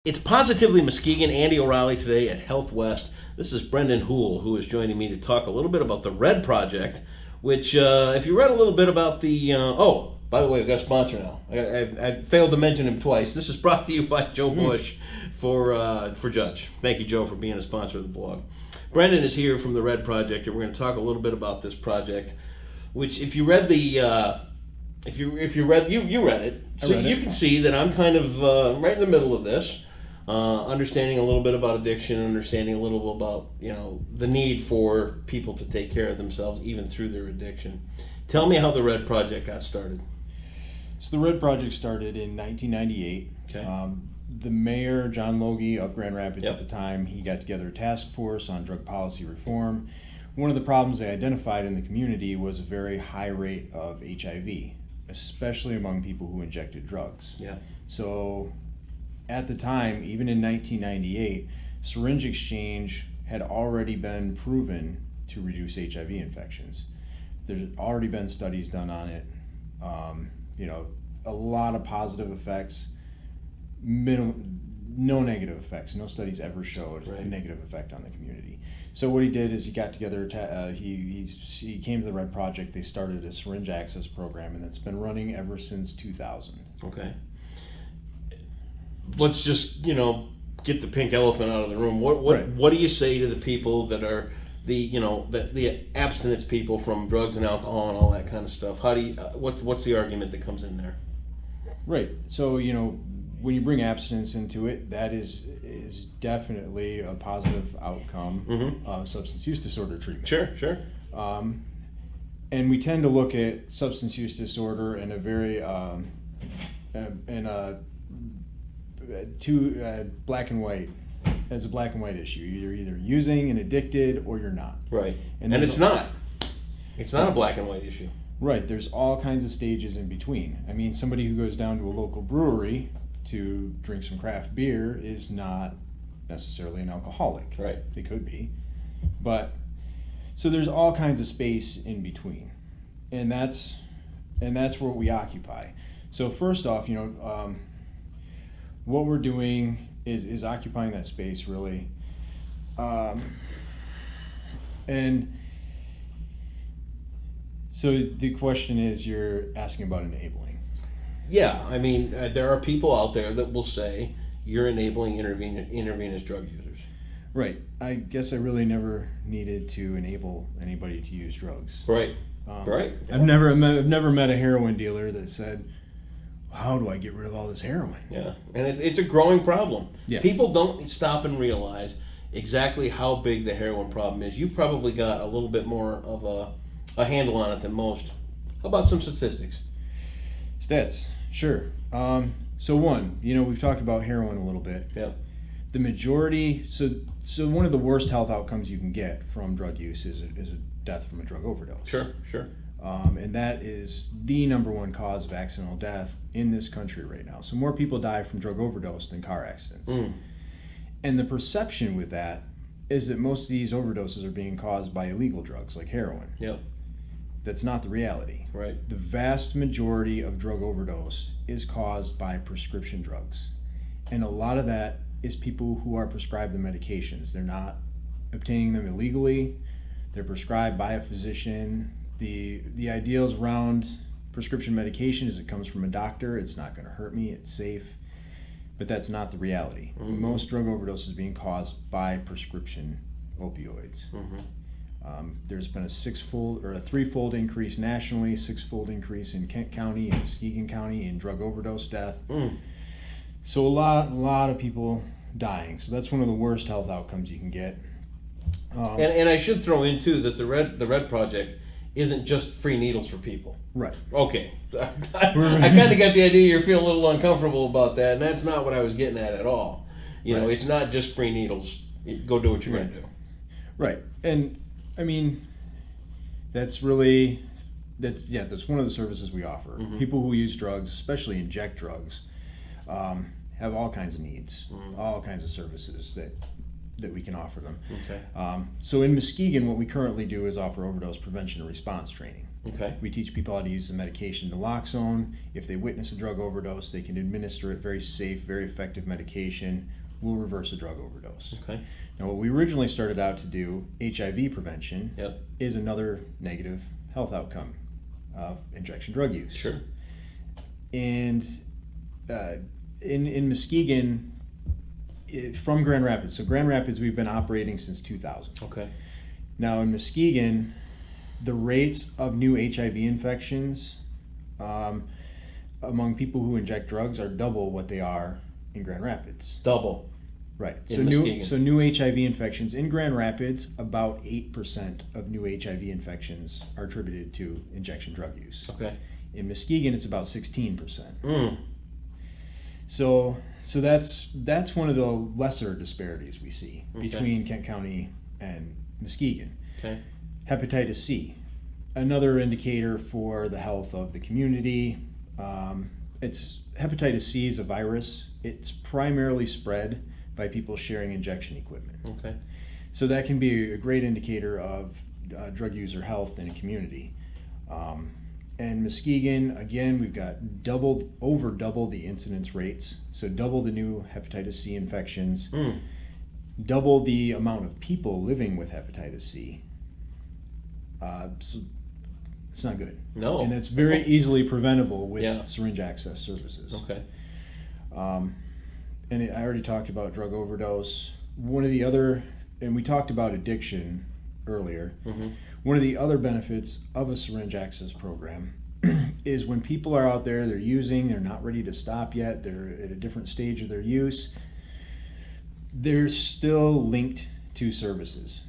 It's Positively Muskegon. Andy O'Reilly today at Health West. This is Brendan Houle, who is joining me to talk a little bit about the RED Project, which, if you read a little bit about the... by the way, we've got a sponsor now. I failed to mention him twice. This is brought to you by Joe Bush for Judge. Thank you, Joe, for being a sponsor of the blog. Brendan is here from the RED Project, and we're going to talk a little bit about this project, which, if you read the... If you read it, so you can see that I'm kind of right in the middle of this. Understanding a little bit about addiction, understanding a little bit about the need for people to take care of themselves even through their addiction. Tell me how the RED Project got started. So the RED Project started in 1998. Okay. The mayor, John Logie of Grand Rapids at the time, he got together a task force on drug policy reform. One of the problems they identified in the community was a very high rate of HIV, especially among people who injected drugs. Yeah. So at the time, even in 1998, syringe exchange had already been proven to reduce HIV infections. There's already been studies done on it. A lot of positive effects, no negative effects. No studies ever showed a negative effect on the community. So what he did is he got together, he came to the RED Project, they started a syringe access program, and it's been running ever since 2000. Okay. Let's just, get the pink elephant out of the room. What do you say to the people that are the abstinence people from drugs and alcohol and all that kind of stuff? How do you what's the argument that comes in there? Right. So, when you bring abstinence into it, that is definitely a positive outcome of substance use disorder treatment. Sure. And we tend to look at substance use disorder in a very black and white, as a black and white issue. You're either using and addicted or you're not. Right. And it's not. It's not a black and white issue. Right. There's all kinds of stages in between. I mean, somebody who goes down to a local brewery to drink some craft beer is not necessarily an alcoholic. Right. They could be. But so there's all kinds of space in between. And that's where we occupy. So first off, what we're doing is occupying that space, really. And so the question is, you're asking about enabling. Yeah, I mean, there are people out there that will say you're enabling intravenous drug users. Right. I guess I really never needed to enable anybody to use drugs. Right. Right. I've never met a heroin dealer that said, "How do I get rid of all this heroin?" Yeah, and it's a growing problem. Yeah. People don't stop and realize exactly how big the heroin problem is. You've probably got a little bit more of a handle on it than most. How about some statistics? Stats, sure. So one, we've talked about heroin a little bit. Yeah. The majority, so one of the worst health outcomes you can get from drug use is a death from a drug overdose. Sure. And that is the number one cause of accidental death in this country right now. So more people die from drug overdose than car accidents. And the perception with that is that most of these overdoses are being caused by illegal drugs like heroin. Yep. That's not the reality. Right. The vast majority of drug overdose is caused by prescription drugs. And a lot of that is people who are prescribed the medications. They're not obtaining them illegally. They're prescribed by a physician. The ideals around prescription medication is it comes from a doctor. It's not going to hurt me. It's safe. But that's not the reality. Most drug overdoses being caused by prescription opioids. There's been a threefold increase nationally, sixfold increase in Kent County and Muskegon County in drug overdose death. So a lot of people dying. So that's one of the worst health outcomes you can get. And I should throw in too that the RED Project isn't just free needles for people. Right. Okay. I kind of got the idea you're feeling a little uncomfortable about that, and that's not what I was getting at all. It's not just free needles. Go do what you're going to do. Right. And I mean, that's one of the services we offer. People who use drugs, especially inject drugs, have all kinds of needs, all kinds of services that that we can offer them. Okay. So in Muskegon, what we currently do is offer overdose prevention and response training. Okay. We teach people how to use the medication naloxone. If they witness a drug overdose, they can administer it, very safe, very effective medication, will reverse a drug overdose. Okay. Now, what we originally started out to do, HIV prevention, Yep. is another negative health outcome of injection drug use. Sure. And in Muskegon, from Grand Rapids, so Grand Rapids we've been operating since 2000. Okay. Now in Muskegon, the rates of new HIV infections among people who inject drugs are double what they are in Grand Rapids. Double. Right. In Muskegon. So new HIV infections in Grand Rapids, about 8% of new HIV infections are attributed to injection drug use. Okay. In Muskegon, it's about 16%. Mm. So that's one of the lesser disparities we see Okay. between Kent County and Muskegon. Okay. Hepatitis C, another indicator for the health of the community. Hepatitis C is a virus. It's primarily spread by people sharing injection equipment. Okay. So that can be a great indicator of drug user health in a community. And Muskegon, again, we've got over double the incidence rates. So double the new hepatitis C infections, double the amount of people living with hepatitis C. So it's not good. No. And it's very easily preventable with Yeah. syringe access services. Okay. I already talked about drug overdose. One of the other, and we talked about addiction earlier. Mm-hmm. One of the other benefits of a syringe access program is when people are out there, they're using, they're not ready to stop yet, they're at a different stage of their use, they're still linked to services.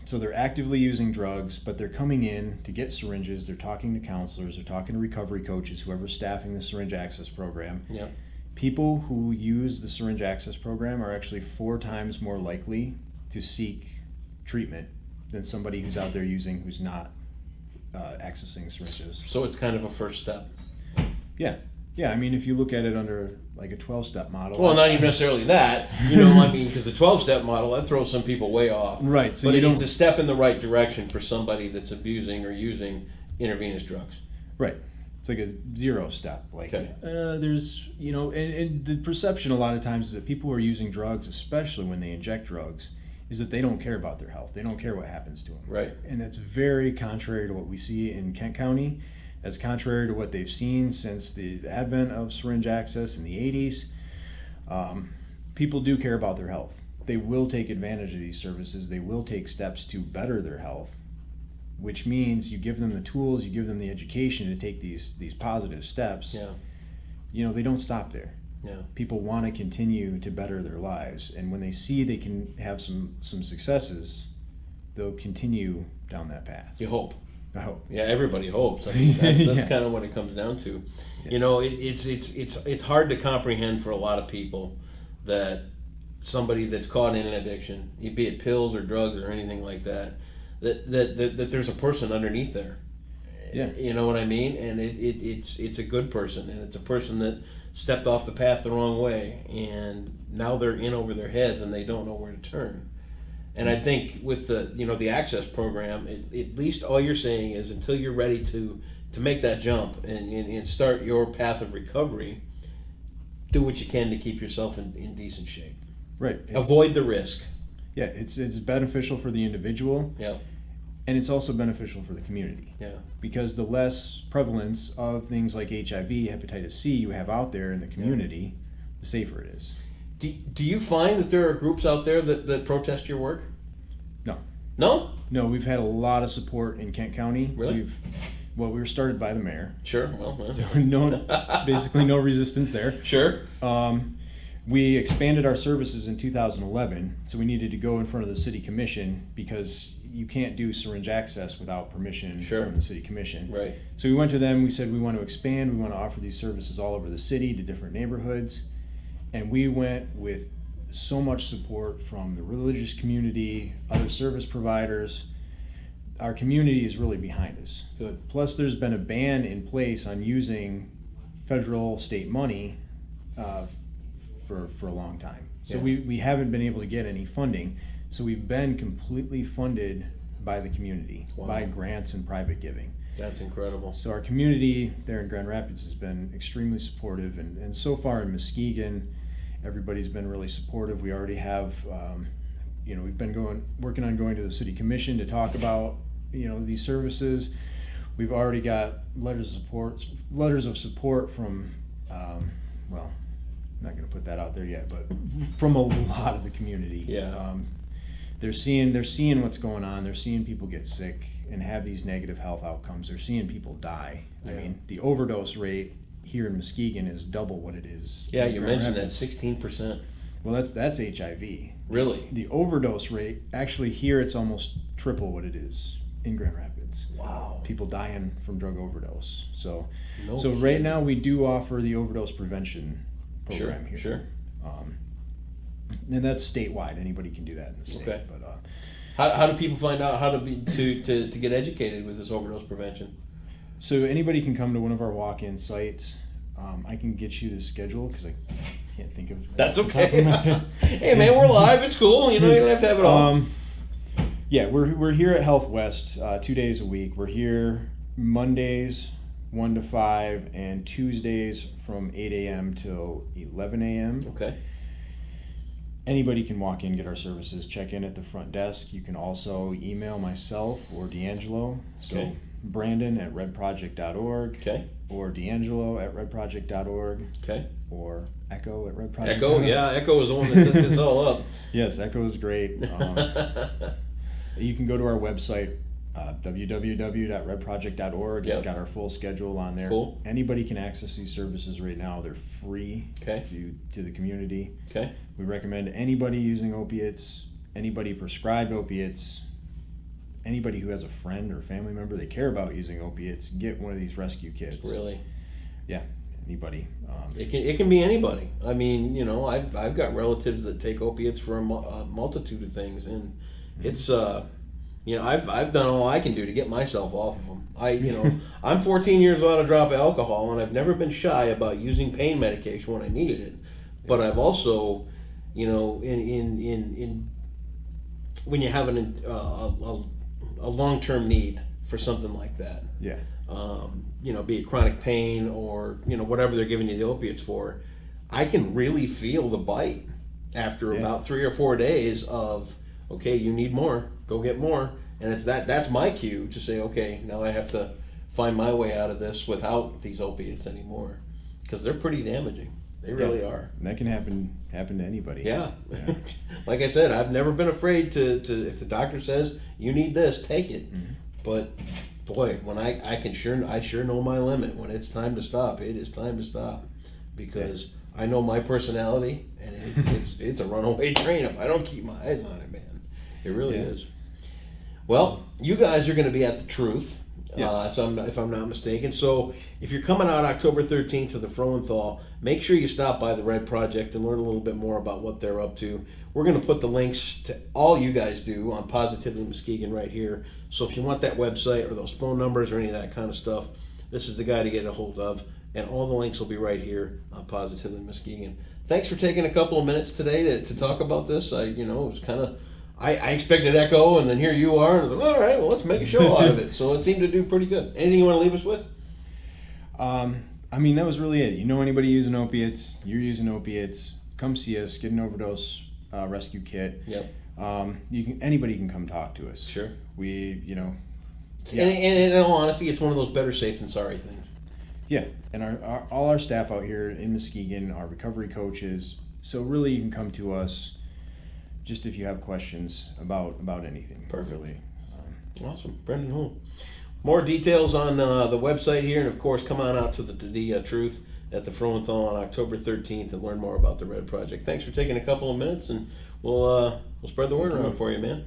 So they're actively using drugs, but they're coming in to get syringes, they're talking to counselors, they're talking to recovery coaches, whoever's staffing the syringe access program. Yeah. People who use the syringe access program are actually 4 times more likely to seek treatment than somebody who's out there using who's not accessing syringes. So it's kind of a first step. Yeah. I mean, if you look at it under like a 12-step model. Well, not even necessarily that. I mean, because the 12-step model, that throws some people way off. Right. So but you it's a step in the right direction for somebody that's abusing or using intravenous drugs. Right. It's like a 0 step. Like, Okay. there's, and the perception a lot of times is that people who are using drugs, especially when they inject drugs, is that they don't care about their health. They don't care what happens to them. Right. And that's very contrary to what we see in Kent County. That's contrary to what they've seen since the advent of syringe access in the 80s. People do care about their health. They will take advantage of these services. They will take steps to better their health, which means you give them the tools, you give them the education to take these positive steps. Yeah. They don't stop there. Yeah. People want to continue to better their lives, and when they see they can have some successes, they'll continue down that path. You hope. I hope. Yeah, everybody hopes. I mean, that's Yeah. kind of what it comes down to. Yeah. It's hard to comprehend for a lot of people that somebody that's caught in an addiction, be it pills or drugs or anything like that, that there's a person underneath there. Yeah. You know what I mean? And it's a good person, and it's a person that stepped off the path the wrong way, and now they're in over their heads and they don't know where to turn. And I think with the access program, at least all you're saying is until you're ready to make that jump and start your path of recovery, do what you can to keep yourself in decent shape. Right. Avoid the risk. Yeah, it's beneficial for the individual. Yeah. And it's also beneficial for the community. Yeah. Because the less prevalence of things like HIV, hepatitis C you have out there in the community, the safer it is. Do you find that there are groups out there that protest your work? No. No? No, we've had a lot of support in Kent County. Really? We were started by the mayor. Sure. Well, So basically no resistance there. Sure. We expanded our services in 2011, so we needed to go in front of the city commission because you can't do syringe access without permission from the city commission. Right. So we went to them, we said we want to expand, we want to offer these services all over the city to different neighborhoods. And we went with so much support from the religious community, other service providers. Our community is really behind us. Good. Plus there's been a ban in place on using federal state money for a long time. So Yeah. we haven't been able to get any funding. So we've been completely funded by the community, Wow. by grants and private giving. That's incredible. So our community there in Grand Rapids has been extremely supportive, and so far in Muskegon, everybody's been really supportive. We already have, we've been working on going to the city commission to talk about, these services. We've already got letters of support from, well, I'm not going to put that out there yet, but from a lot of the community. Yeah. They're seeing what's going on. They're seeing people get sick and have these negative health outcomes. They're seeing people die. Yeah. I mean, the overdose rate here in Muskegon is double what it is. Yeah, in you Grand mentioned that Rapids. 16%. Well, that's HIV. Really? The overdose rate, actually here it's almost triple what it is in Grand Rapids. Wow. People dying from drug overdose. So No right kidding. now we do offer the overdose prevention program here. Sure. And that's statewide. Anybody can do that in the state. Okay. But How do people find out how to get educated with this overdose prevention? so anybody can come to one of our walk-in sites. I can get you the schedule because I can't think of it. That's off the top of okay. my head. Hey man, we're live. It's cool. You don't have to have it all. Yeah, we're here at Health West 2 days a week. We're here Mondays 1 to 5 and Tuesdays from 8 a.m. till 11 a.m. Okay. Anybody can walk in, get our services, check in at the front desk. You can also email myself or D'Angelo. So Okay. Brandon at redproject.org Okay. or D'Angelo at redproject.org Okay. or Echo at redproject.org. Echo. Yeah, Echo is the one that set this all up. Yes, Echo is great. You can go to our website, www.redproject.org. Yep. It's got our full schedule on there. Cool. Anybody can access these services right now. They're free Okay. to the community. Okay. We recommend anybody using opiates, anybody prescribed opiates, anybody who has a friend or family member they care about using opiates, get one of these rescue kits. Really. Yeah, anybody. It can be anybody. I mean, I've got relatives that take opiates for a multitude of things, and it's I've done all I can do to get myself off of them. I'm 14 years without a drop of alcohol, and I've never been shy about using pain medication when I needed it. But I've also, in when you have a long-term need for something like that. Yeah. Be it chronic pain or whatever they're giving you the opiates for, I can really feel the bite after about 3 or 4 days of, okay, you need more, go get more, and that's my cue to say, okay, now I have to find my way out of this without these opiates anymore, because they're pretty damaging. They really are. And that can happen to anybody. Yeah. Yeah. Like I said, I've never been afraid to if the doctor says you need this, take it. Mhm. But boy, when I sure know my limit. When it's time to stop, it is time to stop, because I know my personality, and it's a runaway train if I don't keep my eyes on it, man. It really is. Well, you guys are going to be at the Truth. Yes. If I'm not mistaken. So if you're coming out October 13th to the Frauenthal, make sure you stop by the Red Project and learn a little bit more about what they're up to. We're going to put the links to all you guys do on Positively Muskegon right here. So if you want that website or those phone numbers or any of that kind of stuff, this is the guy to get a hold of. And all the links will be right here on Positively Muskegon. Thanks for taking a couple of minutes today to talk about this. It was kind of... I expected Echo, and then here you are, and I was like, all right, well, let's make a show out of it. So it seemed to do pretty good. Anything you want to leave us with? That was really it. You know anybody using opiates, you're using opiates, come see us, get an overdose rescue kit. Yep. Anybody can come talk to us. Sure. We, And in all honesty, it's one of those better safe than sorry things. Yeah, and all our staff out here in Muskegon are recovery coaches, so really you can come to us just if you have questions about anything. Perfect. Really. Awesome. Brendan Hull. More details on the website here, and of course, come on out to the Truth at the Frauenthal on October 13th and learn more about the Red Project. Thanks for taking a couple of minutes, and we'll spread the word around for you, man.